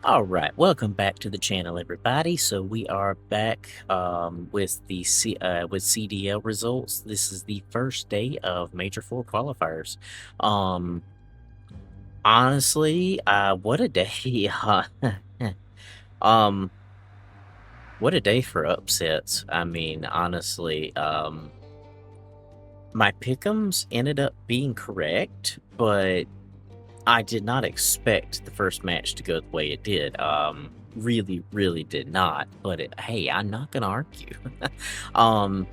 All right, welcome back to the channel, everybody. So we are back with the with CDL results. This is the first day of Major Four qualifiers. Um, Honestly, what a day! um, what a day for upsets. I mean, honestly, my pick'ems ended up being correct, but I did not expect the first match to go the way it did. Really did not. But hey, I'm not gonna argue. um,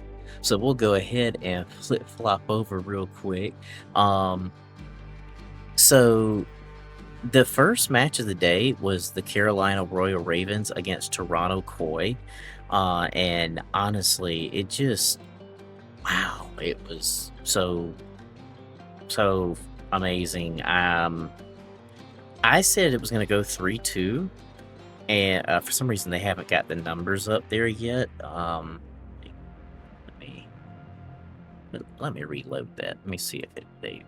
so we'll go ahead and flip flop over real quick. Um, so the first match of the day was the Carolina Royal Ravens against Toronto Koi. And honestly, it just wow, it was so amazing. I said it was going to go 3-2, and for some reason they haven't got the numbers up there yet. Let me let me reload that. Let me see if they.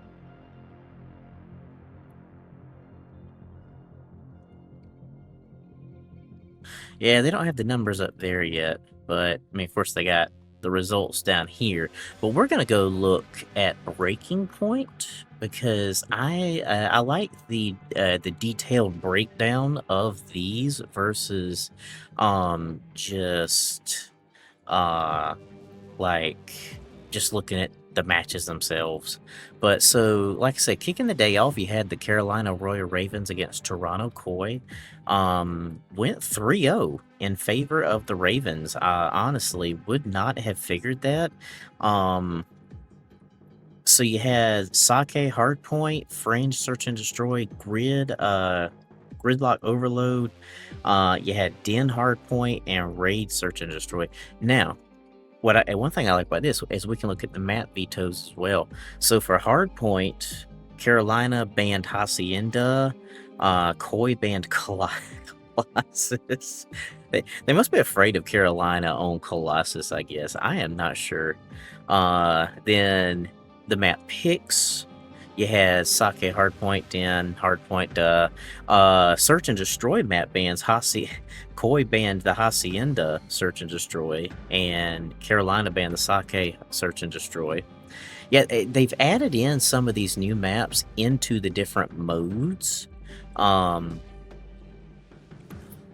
Yeah, they don't have the numbers up there yet, but I mean, of course, they got the results down here. But we're gonna go look at breaking point because I like the detailed breakdown of these versus just uh like just looking at the matches themselves. But so, like I said, kicking the day off, you had the Carolina Royal Ravens against Toronto Koi. Went 3-0 in favor of the Ravens. Honestly, would not have figured that. So you had Sake Hardpoint, Fringe Search and Destroy, Gridlock Overload. You had Den Hardpoint and Raid Search and Destroy. Now, one thing I like about this is we can look at the map vetoes as well. So for Hardpoint, Carolina banned Hacienda, Koi banned Colossus. They must be afraid of Carolina on Colossus, I guess. I am not sure. Then the map picks. You had Sake Hardpoint, Den Hardpoint, Search and Destroy map bans Koi banned the Hacienda Search and Destroy, and Carolina banned the Sake Search and Destroy. Yeah, they've added in some of these new maps into the different modes.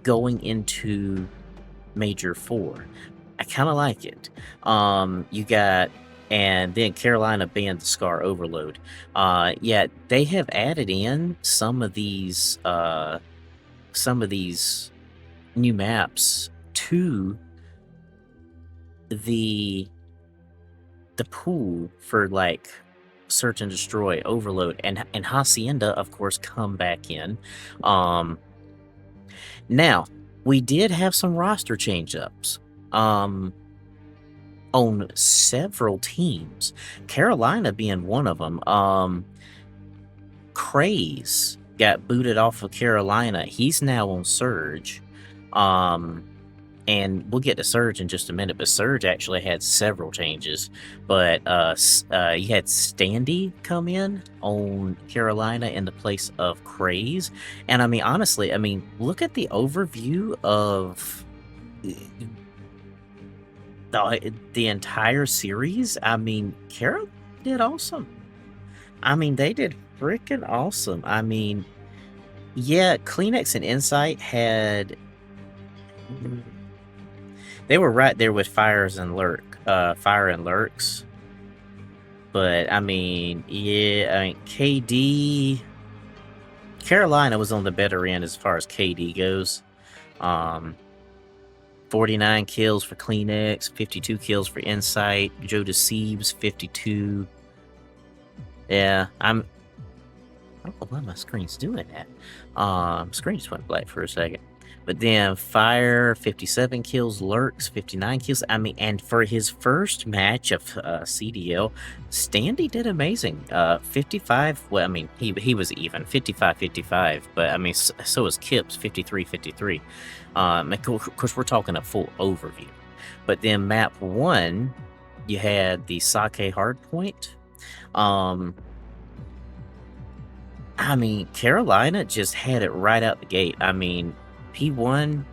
Going into Major 4. I kind of like it. You got, and then Carolina banned the Scar Overload. Yeah, they have added in some of these new maps to the pool for like Search and Destroy, Overload, and Hacienda, of course, come back in. Now, we did have some roster change-ups on several teams. Carolina being one of them. Craze got booted off of Carolina. He's now on Surge. And we'll get to Surge in just a minute, but Surge actually had several changes. But you had Standy come in on Carolina in the place of Craze. And I mean, honestly, I mean, look at the overview of the entire series. I mean, Carol did awesome. I mean, they did freaking awesome. I mean, yeah, Kleenex and Insight had... They were right there with Fire and Lurks. But I mean, yeah, I mean KD, Carolina was on the better end as far as KD goes. 49 kills for Kleenex, 52 kills for Insight, Joe Deceived, 52. Yeah, I don't know why my screen's doing that. Screen just went black for a second. But then Fire, 57 kills, Lurks, 59 kills. I mean, and for his first match of CDL, Standy did amazing. 55, well, I mean, he was even, 55-55. But, I mean, so was Kips, 53-53. Of course, we're talking a full overview. But then map 1, you had the Sake Hardpoint. I mean, Carolina just had it right out the gate. I mean, He won.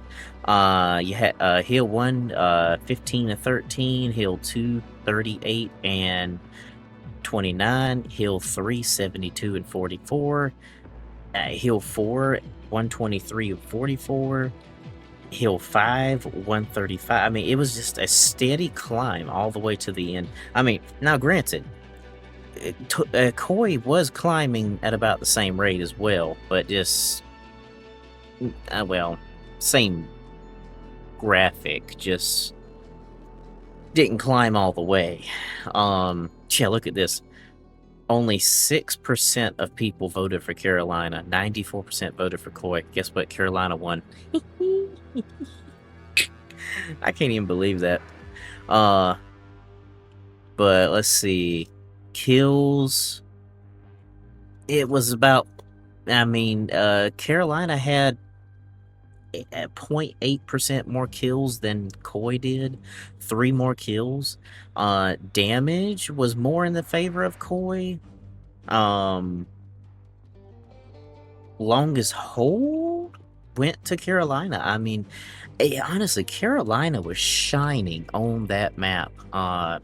You had Hill 1, 15 and 13. Hill 2, 38 and 29. Hill 3, 72 and 44. Hill 4, 123 and 44. Hill 5, 135. I mean, it was just a steady climb all the way to the end. I mean, now granted, Koi was climbing at about the same rate as well, but just, well, same graphic, just didn't climb all the way. Yeah, look at this. Only 6% of people voted for Carolina. 94% voted for Koi. Guess what? Carolina won. I can't even believe that. But let's see. Kills. It was about, I mean, Carolina had 0.8% more kills than Koi did. 3 more kills. Damage was more in the favor of Koi. Longest hold went to Carolina. I mean, honestly, Carolina was shining on that map.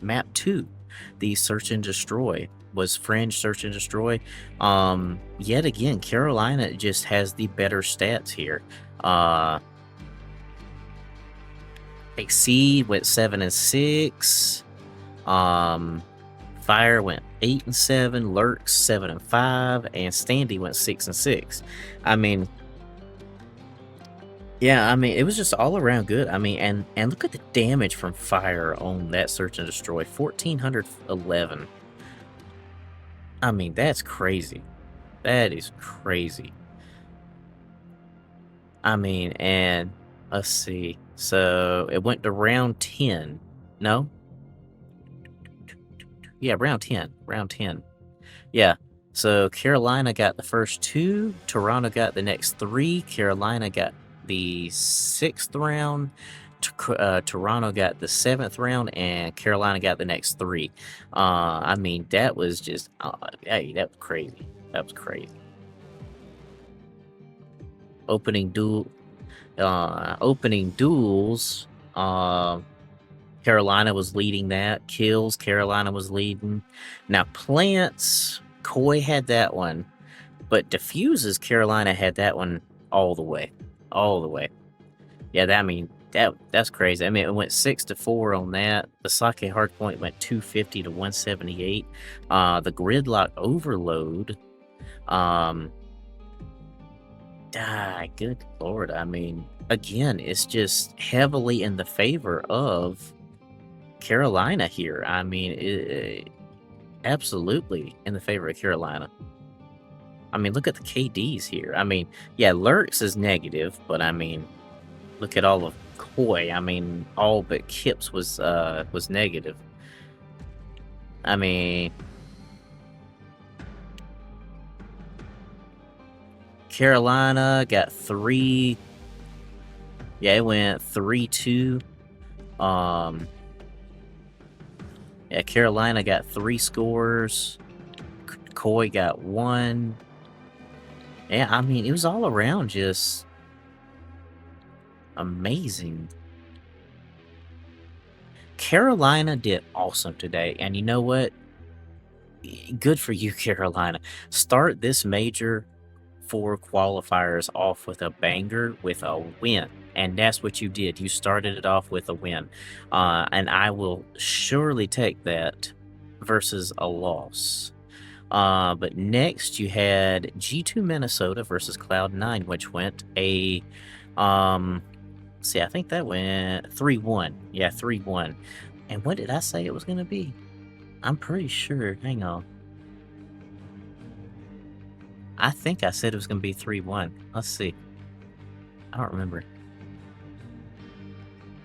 Map 2, the Search and Destroy, was Fringe Search and Destroy. Yet again, Carolina just has the better stats here. Exceed went 7 and 6. Fire went 8 and 7. Lurks 7 and 5, and Standy went 6 and 6. I mean, yeah, I mean, it was just all around good. I mean, and look at the damage from Fire on that Search and Destroy, 1411. I mean, that's crazy. That is crazy. I mean, and let's see. So it went to round 10. No? Yeah, round 10. Round 10. Yeah. So Carolina got the first 2. Toronto got the next 3. Carolina got the 6th round. Toronto got the 7th round, and Carolina got the next 3. I mean, that was just, hey, that was crazy. That was crazy. Opening duels. Carolina was leading that. Kills, Carolina was leading. Now plants, Koi had that one, but diffuses, Carolina had that one all the way. Yeah, that's crazy. I mean, it went 6-4 on that. The Sake Hardpoint went 250 to 178. The Gridlock Overload, good lord. I mean, again, it's just heavily in the favor of Carolina here. I mean, absolutely in the favor of Carolina. I mean, look at the KDs here. I mean, yeah, Lurks is negative, but I mean, look at all of Koi. I mean, all but Kips was negative. I mean, Carolina got 3. Yeah, it went 3-2. Yeah, Carolina got 3 scores. Koi got 1. Yeah, I mean, it was all around just amazing. Carolina did awesome today, and you know what? Good for you, Carolina. Start this major 4 qualifiers off with a banger, with a win. And that's what you did. You started it off with a win. And I will surely take that versus a loss. But next you had G2 Minnesota versus Cloud9, which went a... see, I think that went 3-1. Yeah, 3-1. And what did I say it was going to be? I'm pretty sure. Hang on. I think I said it was going to be 3-1. Let's see. I don't remember.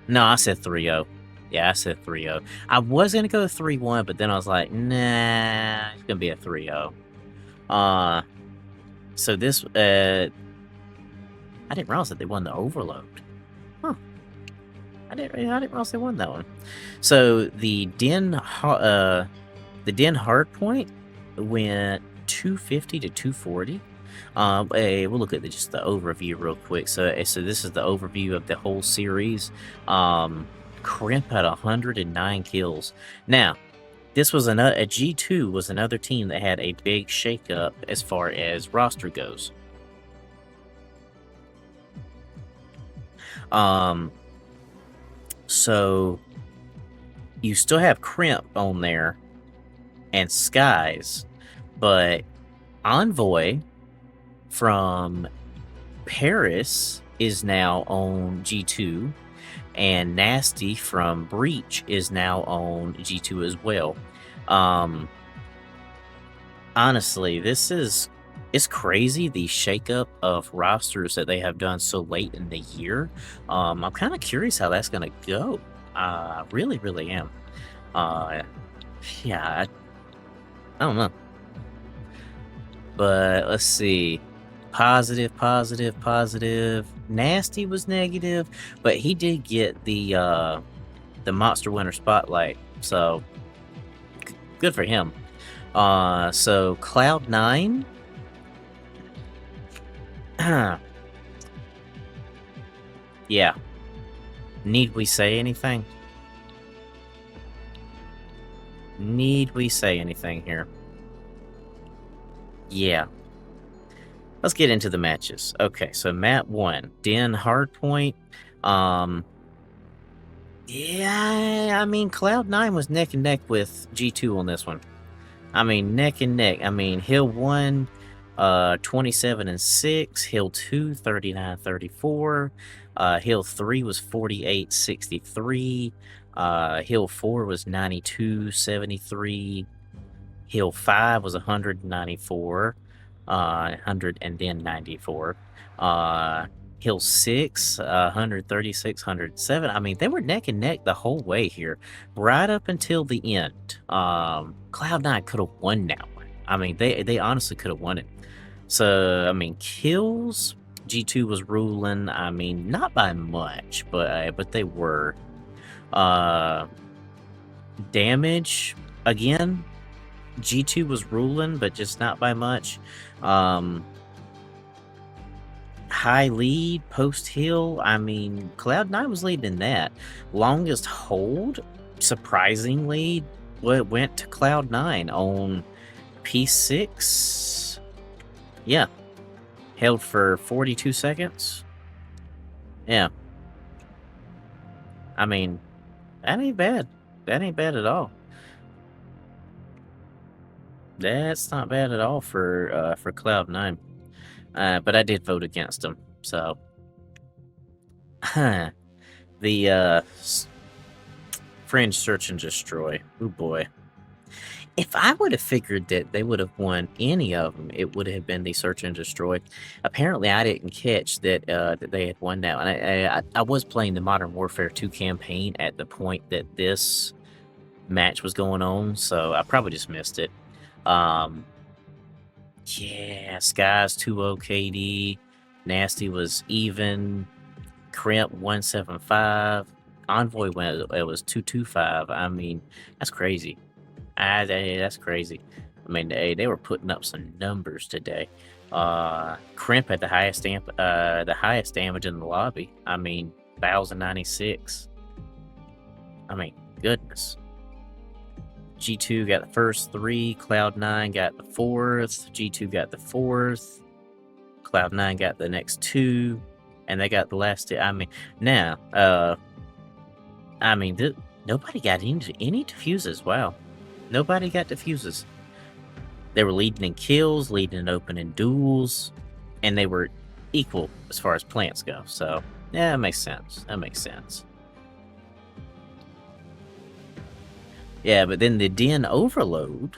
No, I said 3-0. Yeah, I said 3-0. I was going to go 3-1, but then I was like, nah, it's going to be a 3-0. So this, I didn't realize that they won the Overload. Huh. I didn't realize they won that one. So the Den Hardpoint went 250 to 240. We'll look at just the overview real quick. So this is the overview of the whole series. Crimp had 109 kills. Now, this was a G2 was another team that had a big shakeup as far as roster goes. So you still have Crimp on there and Skies, but Envoy from Paris is now on G2, and Nasty from Breach is now on G2 as well. Honestly, it's crazy, the shakeup of rosters that they have done so late in the year. I'm kind of curious how that's going to go. I really, really am. Yeah, I don't know. But let's see. Positive, positive, positive. Nasty was negative, but he did get the Monster Winner Spotlight, so good for him. So Cloud9. Yeah. Need we say anything? Need we say anything here? Yeah. Let's get into the matches. Okay, so map 1, Den Hardpoint. Yeah, I mean, Cloud9 was neck and neck with G2 on this one. I mean, neck and neck. I mean, Hill 1, 27-6. Hill 2, 39-34. Hill 3 was 48-63. Hill 4 was 92-73. Hill 5 was 194. 194. Hill 6, 136, 107. I mean, they were neck and neck the whole way here, right up until the end. Cloud9 could have won that one. I mean, they honestly could have won it. So, I mean, kills, G2 was ruling. I mean, not by much, but they were. Damage, again, G2 was ruling, but just not by much. High lead, post hill. I mean, Cloud9 was leading that. Longest hold, surprisingly, went to Cloud9 on P6. Yeah. Held for 42 seconds. Yeah. I mean, that ain't bad. That ain't bad at all. That's not bad at all for Cloud9. But I did vote against him, so the Fringe Search and Destroy. Oh boy. If I would have figured that they would have won any of them, it would have been the Search and Destroy. Apparently, I didn't catch that that they had won that one. I was playing the Modern Warfare 2 campaign at the point that this match was going on, so I probably just missed it. Yeah, Skies 2-0 KD. Nasty was even. Crimp 175. Envoy went, it was 225. I mean, that's crazy. That's crazy. I mean, they were putting up some numbers today. Crimp had the highest damage in the lobby. I mean, 1,096. I mean, goodness. G2 got the first 3, Cloud9 got the 4th, G2 got the 4th, Cloud9 got the next 2, and they got the last 2. I mean, now, I mean, nobody got any defuses. Wow. Nobody got defuses. They were leading in kills, leading in opening duels, and they were equal as far as plants go. So, yeah, that makes sense. That makes sense. Yeah, but then the Den Overload,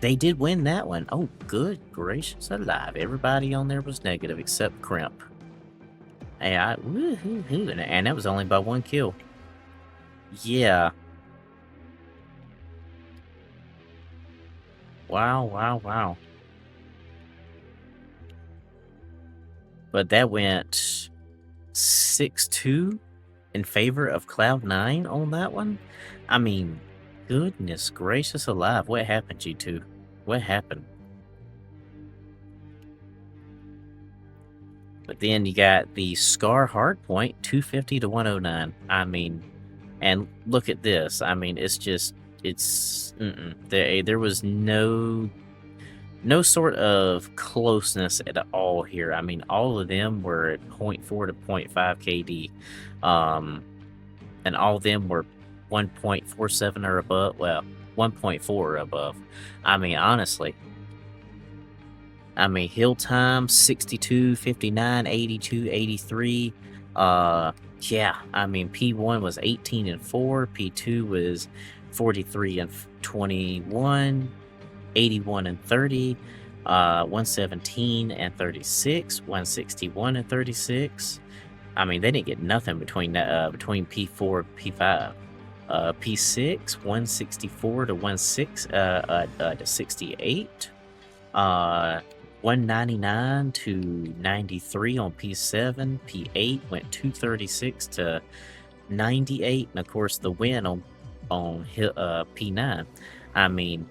they did win that one. Oh, good gracious alive. Everybody on there was negative except Crimp. Hey, and that was only by 1 kill. Yeah. Wow, wow, wow. But that went 6-2 in favor of Cloud9 on that one. I mean, goodness gracious alive. What happened, G2? What happened? But then you got the Scar Hardpoint, 250 to 109. I mean, and look at this. I mean, it's just, there was no sort of closeness at all here. I mean, all of them were at 0.4 to 0.5 KD. And all of them were 1.47 or above. Well, 1.4 or above. I mean, honestly. I mean, hill time, 62, 59, 82, 83. Yeah, I mean, P1 was 18 and 4. P2 was 43 and 21. 81 and 30. 117 and 36. 161 and 36. I mean, they didn't get nothing between P4 and P5. P6, 164 to 68. 199 to 93 on P7. P8 went 236 to 98, and of course the win on P9. I mean,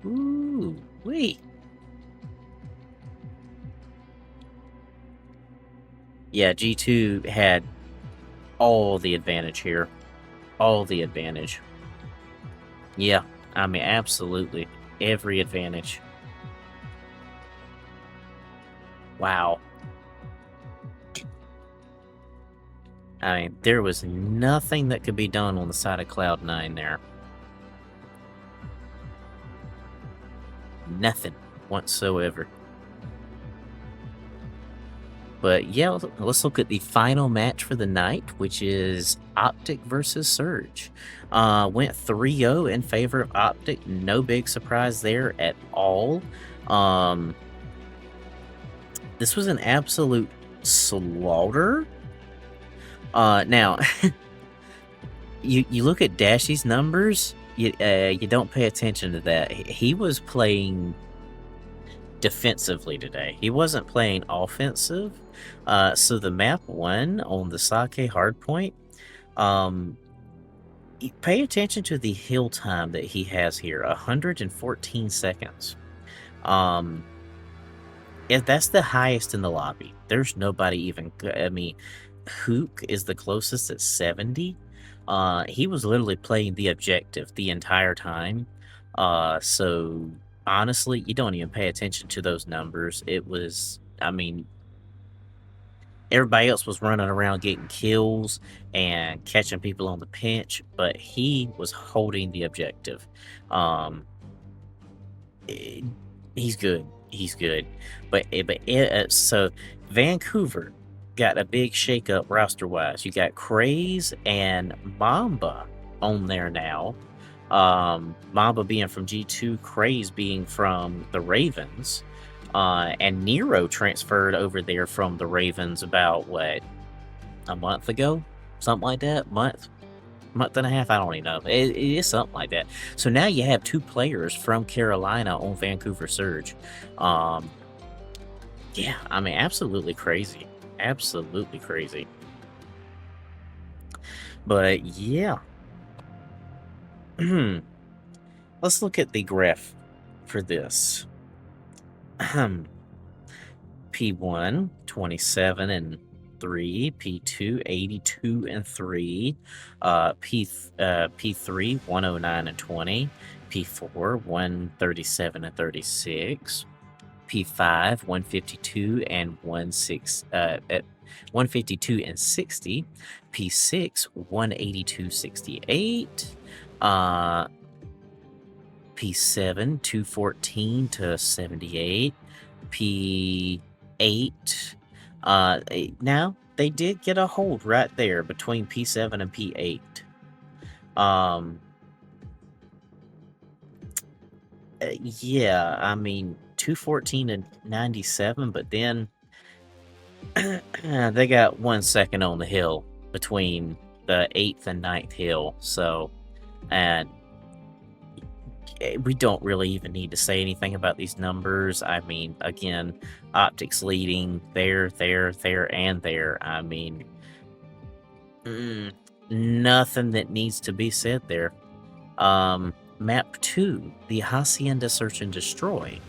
ooh, wait. Yeah, G2 had all the advantage here. All the advantage. Yeah, I mean, absolutely. Every advantage. Wow. I mean, there was nothing that could be done on the side of Cloud9 there. Nothing whatsoever. But yeah, let's look at the final match for the night, which is Optic versus Surge. Went 3-0 in favor of Optic. No big surprise there at all. This was an absolute slaughter. Now, you look at Dashy's numbers, you don't pay attention to that. He was playing defensively today. He wasn't playing offensive. So the map 1 on the Sake hardpoint, pay attention to the hill time that he has here, 114 seconds. If that's the highest in the lobby. There's nobody even, I mean, Hook is the closest at 70. He was literally playing the objective the entire time. So honestly, you don't even pay attention to those numbers. It was, I mean, everybody else was running around getting kills and catching people on the pinch, but he was holding the objective. He's good. He's good. So Vancouver got a big shakeup roster-wise. You got Craze and Mamba on there now. Mamba being from G2, Craze being from the Ravens. And Nero transferred over there from the Ravens about, what, a month ago? Something like that? Month and a half? I don't even know. It is something like that. So now you have 2 players from Carolina on Vancouver Surge. Yeah, I mean, absolutely crazy. Absolutely crazy. But, yeah. Let's look at the graph for this. P1, 27 and 3. P2, 82 and 3. P3, 109 and 20. P4, 137 and 36. P5, 152 and 152 and 60. P6, 182, 68. P7, 214 to 78. P8. Now, they did get a hold right there between P7 and P8. Yeah, I mean, 214 and 97, but then they got 1 second on the hill between the 8th and 9th hill. So, and we don't really even need to say anything about these numbers. I mean, again, Optics leading there, and there. I mean, nothing that needs to be said there. Map 2, the Hacienda Search and Destroy.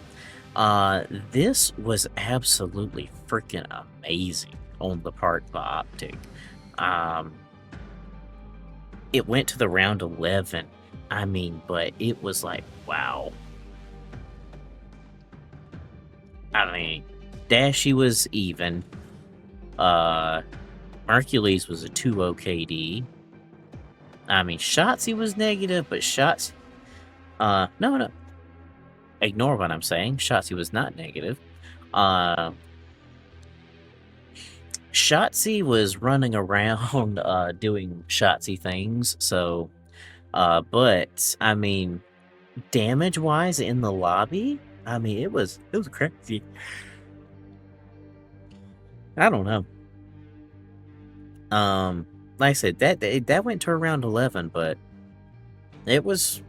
This was absolutely freaking amazing on the part of Optic. Um, it went to the round 11. I mean, but it was like, wow. I mean, Dashy was even. Hercules was a 2-0 KD. I mean, Shotzi was negative, but no. Ignore what I'm saying. Shotzi was not negative. Shotzi was running around doing Shotzi things, so but I mean damage wise in the lobby, I mean it was crazy. I don't know. Like I said, that went to around 11, but it was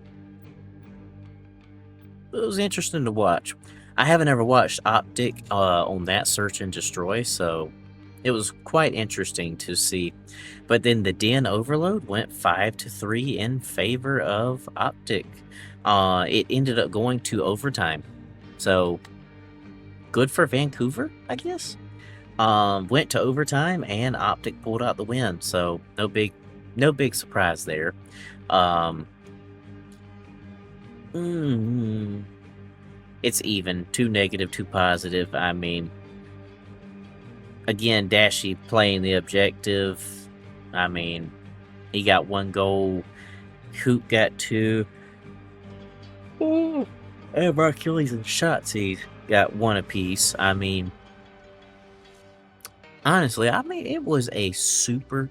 interesting to watch. I haven't ever watched Optic on that Search and Destroy, so it was quite interesting to see. But then the Den Overload went 5-3 in favor of Optic. It ended up going to overtime. So good for Vancouver, I guess. Went to overtime and Optic pulled out the win. So no big surprise there. It's even 2 negative, 2 positive. I mean, again, Dashy playing the objective. I mean, he got 1 goal. Hoop got 2. And Hercules and Shotzi got 1 apiece. I mean, honestly, it was a super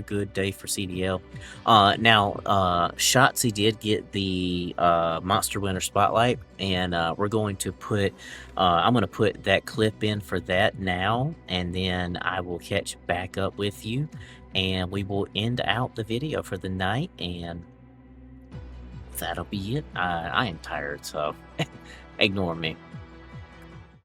good day for CDL. Now, Shotzi did get the Monster Winner Spotlight, and we're going to put, I'm going to put that clip in for that now, and then I will catch back up with you, and we will end out the video for the night, and that'll be it. I am tired, so ignore me.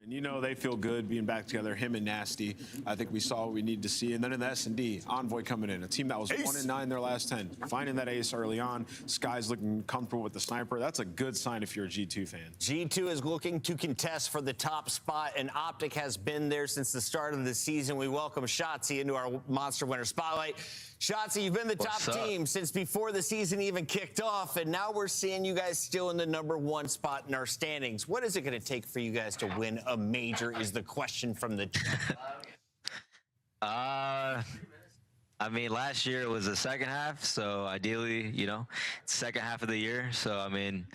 And you know they feel good being back together, him and Nasty. I think we saw what we need to see. And then in the S&D, Envoy coming in, a team that was 1-9 their last 10. Finding that ace early on. Sky's looking comfortable with the sniper. That's a good sign if you're a G2 fan. G2 is looking to contest for the top spot, and Optic has been there since the start of the season. We welcome Shotzi into our Monster Winner Spotlight. Shotzi, you've been the top team since before the season even kicked off, and now we're seeing you guys still in the #1 spot in our standings. What is it going to take for you guys to win a major is the question from the I mean, last year was the second half, so ideally, you know, second half of the year. So, I mean,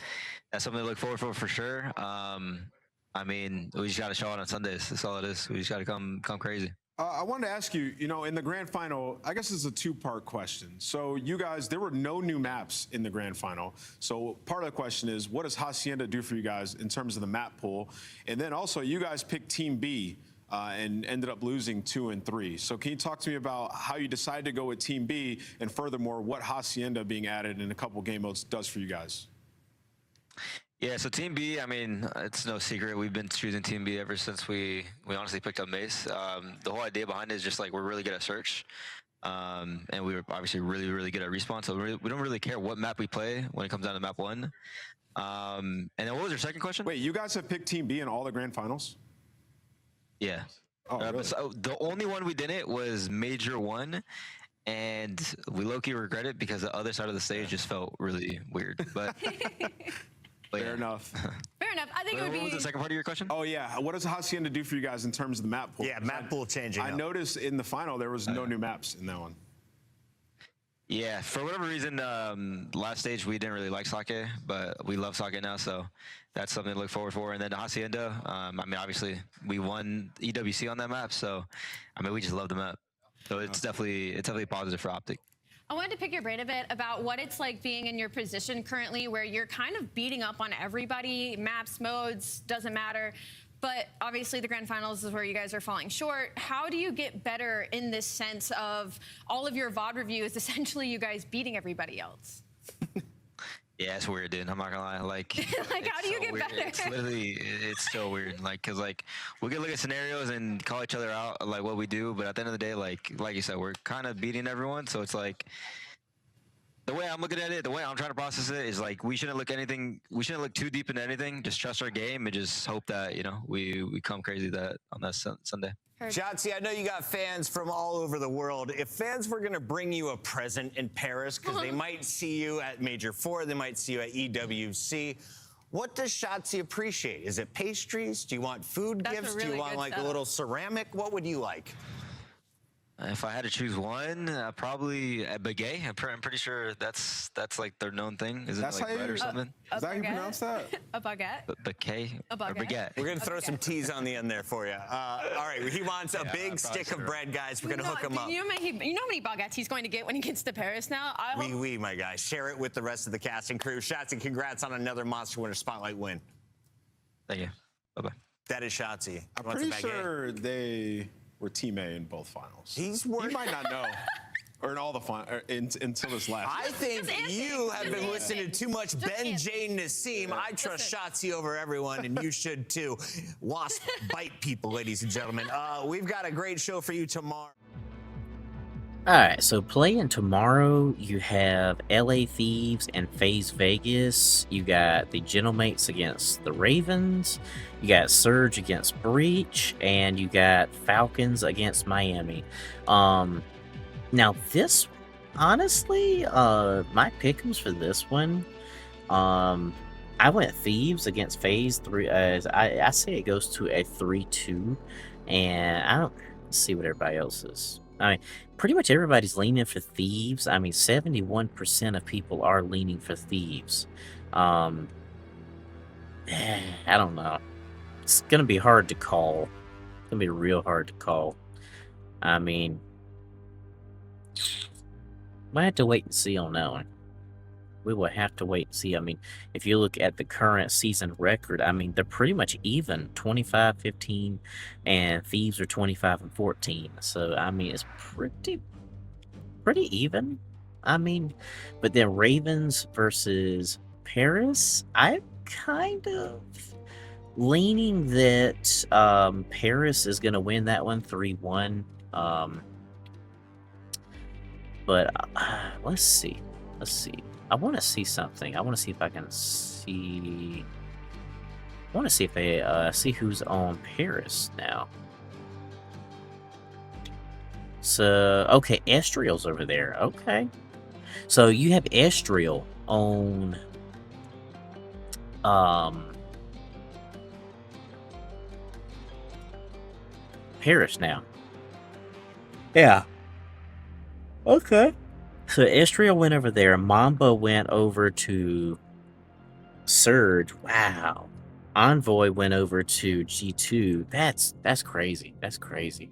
that's something to look forward for sure. I mean, we just got to show it on Sundays. That's all it is. We just got to come crazy. I wanted to ask you, you know, in the grand final, I guess it's a 2-part question. So you guys, there were no new maps in the grand final. So part of the question is, what does Hacienda do for you guys in terms of the map pool? And then also, you guys picked Team B and ended up losing 2 and 3. So can you talk to me about how you decided to go with Team B, and furthermore, what Hacienda being added in a couple game modes does for you guys? Yeah, so Team B, I mean, it's no secret. We've been choosing Team B ever since we honestly picked up Mace. The whole idea behind it is just like we're really good at search. And we were obviously really good at respawn. So we don't really care what map we play when it comes down to map 1. And then what was your second question? Wait, you guys have picked Team B in all the grand finals? Yeah. Oh, really? So the only one we didn't was Major 1. And we low-key regret it because the other side of the stage just felt really weird. But... Fair enough. Fair enough. I think it would be... What was the second part of your question? Oh, yeah. What does Hacienda do for you guys in terms of the map pool? Yeah, map pool changing. I noticed in the final there was no new maps in that one. Yeah, for whatever reason, last stage we didn't really like Sake, but we love Sake now, so that's something to look forward for. And then Hacienda, I mean, obviously we won EWC on that map, so I mean, we just love the map. So it's definitely positive for Optic. I wanted to pick your brain a bit about what it's like being in your position currently, where you're kind of beating up on everybody, maps, modes, doesn't matter. But obviously the grand finals is where you guys are falling short. How do you get better in this sense of all of your VOD reviews, essentially you guys beating everybody else? Yeah, it's weird, dude. I'm not gonna lie. Like, like how do you get weird. better? It's literally, it's so weird. Like, cause like we can look at scenarios and call each other out, like what we do, but at the end of the day, like you said, we're kind of beating everyone. So it's like, The way I'm looking at it, the way I'm trying to process it is like we shouldn't look too deep into anything. Just trust our game and just hope that we come crazy on that Sunday. Shotzi, I know you got fans from all over the world. If fans were going to bring you a present in Paris, because they might see you at Major 4, they might see you at EWC, what does Shotzi appreciate? Is it pastries? Do you want food gifts? Do you want like a little ceramic? What would you like? If I had to choose one, probably a baguette. I'm pretty sure that's like their known thing. Isn't it like bread or something? Is that how you pronounce that? A baguette. Baguette. A baguette. Or baguette. We're going to throw some T's on the end there for you. All right, he wants a big stick of bread, guys. We're going to hook him up. You know how many baguettes he's going to get when he gets to Paris now? Oui, my guy. Share it with the rest of the cast and crew. Shotzi, congrats on another Monster Winter Spotlight win. Thank you. Bye-bye. That is Shotzi. I'm pretty sure they were Team A in both finals. He might not know. Or in all the until this last. I think you have been listening to too much Ben, Jane, Nassim. I trust Shotzi over everyone, and you should too. Wasp bite people, ladies and gentlemen. We've got a great show for you tomorrow. Alright, so playing tomorrow, you have LA Thieves and FaZe Vegas. You got the Gentlemates against the Ravens. You got Surge against Breach. And you got Falcons against Miami. Now this, honestly, my pick'ems for this one, I went Thieves against FaZe 3. I say it goes to a 3-2. And I don't see what everybody else is. I mean, pretty much everybody's leaning for Thieves. I mean, 71% of people are leaning for Thieves. I don't know. It's going to be hard to call. It's going to be real hard to call. I mean, might have to wait and see on that one. We will have to wait and see. I mean, if you look at the current season record, I mean, they're pretty much even, 25-15, and Thieves are 25-14. So, I mean, it's pretty even. I mean, but then Ravens versus Paris, I'm kind of leaning that Paris is going to win that one 3-1. But let's see. I want to see something. I want to see if I can see. I want to see if I see who's on Paris now. So, okay, Estriel's over there. Okay. So you have Estriel on Paris now. Yeah. Okay. So Estriel went over there. Mamba went over to Surge. Wow. Envoy went over to G2. That's crazy. That's crazy.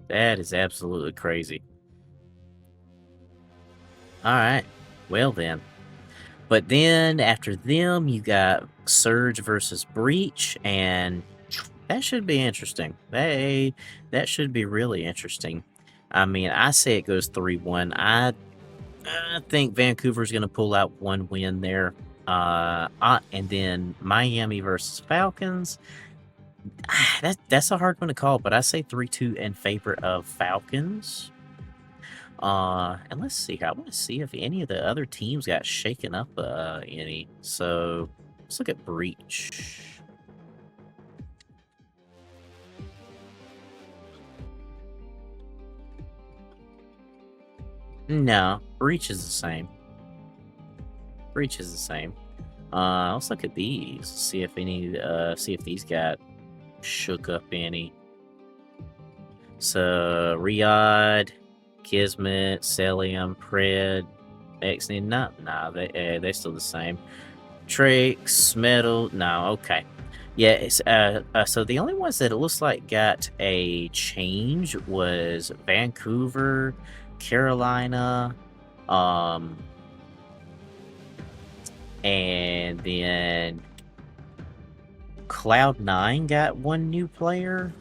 That is absolutely crazy. Alright. Well then. But then after them you got Surge versus Breach, and that should be interesting. That should be really interesting. I mean, I say it goes 3-1. I think Vancouver's going to pull out one win there. And then Miami versus Falcons. That's a hard one to call, but I say 3-2 in favor of Falcons. And let's see here. I want to see if any of the other teams got shaken up any. So let's look at Breach. No, Breach is the same. Breach is the same. Let's look at these. See if these got shook up any. So Riyadh, Kismet, Celium, Pred, Exney, nah, they're still the same. Trix, Metal, no, okay. Yeah, it's, so the only ones that it looks like got a change was Vancouver, Carolina, and then Cloud9 got one new player.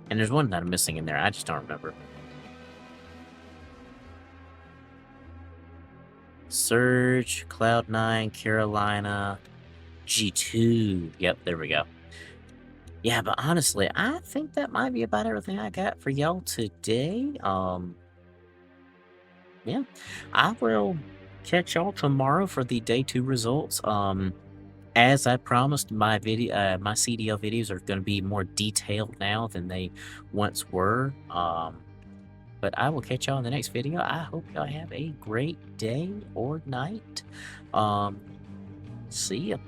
And there's one that I'm missing in there. I just don't remember. Surge, Cloud9, Carolina, G2. Yep, there we go. Yeah, but honestly, I think that might be about everything I got for y'all today. Yeah, I will catch y'all tomorrow for the day 2 results. As I promised, my my CDL videos are going to be more detailed now than they once were. But I will catch y'all in the next video. I hope y'all have a great day or night. See ya.